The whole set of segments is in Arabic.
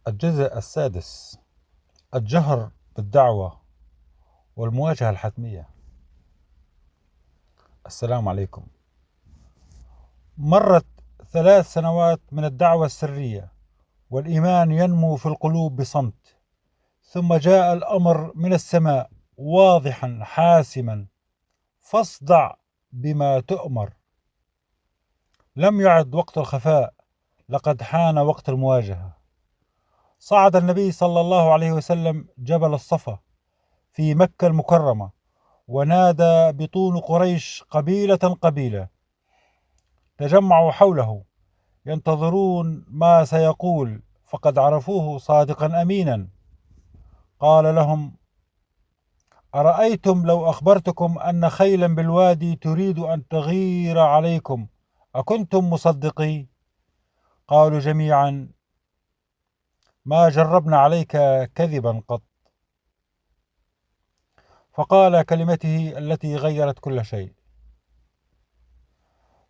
الجزء السادس: الجهر بالدعوة والمواجهة الحتمية. السلام عليكم. مرت 3 سنوات من الدعوة السرية، والإيمان ينمو في القلوب بصمت، ثم جاء الأمر من السماء واضحا حاسما: فاصدع بما تؤمر. لم يعد وقت الخفاء، لقد حان وقت المواجهة. صعد النبي صلى الله عليه وسلم جبل الصفا في مكة المكرمة، ونادى بطون قريش قبيلة قبيلة. تجمعوا حوله ينتظرون ما سيقول، فقد عرفوه صادقا أمينا. قال لهم: أرأيتم لو أخبرتكم أن خيلا بالوادي تريد أن تغير عليكم، أكنتم مصدقي؟ قالوا جميعا: ما جربنا عليك كذبا قط. فقال كلمته التي غيرت كل شيء: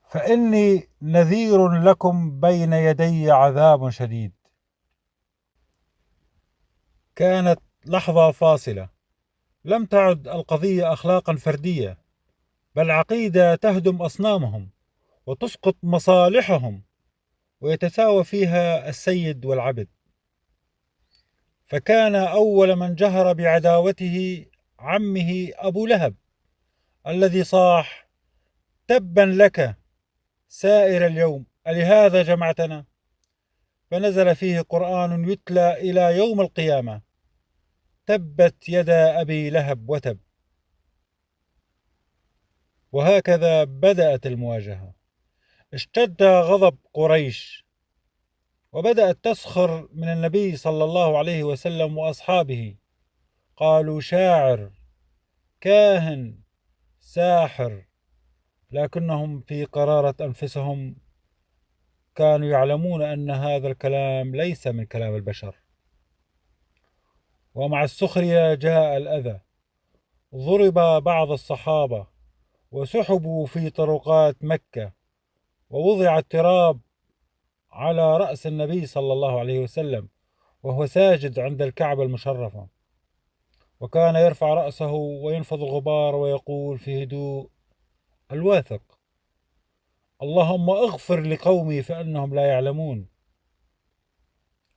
فإني نذير لكم بين يدي عذاب شديد. كانت لحظة فاصلة. لم تعد القضية أخلاقا فردية، بل عقيدة تهدم أصنامهم وتسقط مصالحهم، ويتساوى فيها السيد والعبد. فكان أول من جهر بعداوته عمه أبو لهب، الذي صاح: تبا لك سائر اليوم، ألهذا جمعتنا؟ فنزل فيه قرآن يتلى إلى يوم القيامة: تبت يدا أبي لهب وتب. وهكذا بدأت المواجهة. اشتد غضب قريش، وبدأت تسخر من النبي صلى الله عليه وسلم وأصحابه. قالوا: شاعر، كاهن، ساحر. لكنهم في قرارة أنفسهم كانوا يعلمون أن هذا الكلام ليس من كلام البشر. ومع السخرية جاء الأذى. ضرب بعض الصحابة وسحبوا في طرقات مكة، ووضع التراب على رأس النبي صلى الله عليه وسلم وهو ساجد عند الكعبة المشرفة، وكان يرفع رأسه وينفض الغبار ويقول في هدوء الواثق: اللهم اغفر لقومي فإنهم لا يعلمون.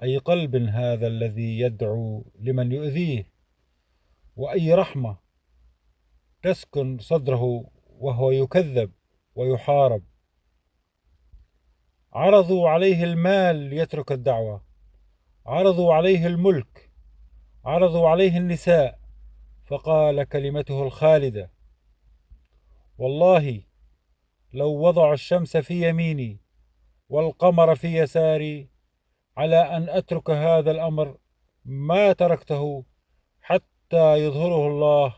أي قلب هذا الذي يدعو لمن يؤذيه، وأي رحمة تسكن صدره وهو يكذب ويحارب. عرضوا عليه المال ليترك الدعوة، عرضوا عليه الملك، عرضوا عليه النساء، فقال كلمته الخالدة: والله لو وضعوا الشمس في يميني والقمر في يساري على أن أترك هذا الأمر ما تركته حتى يظهره الله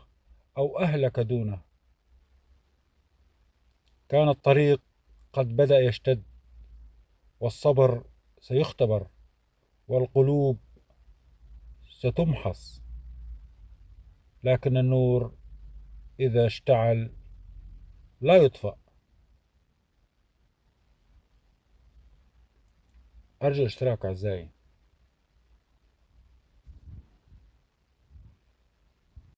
أو أهلك دونه. كان الطريق قد بدأ يشتد، والصبر سيختبر، والقلوب ستمحص، لكن النور إذا اشتعل لا يطفأ. أرجو الاشتراك أعزائي.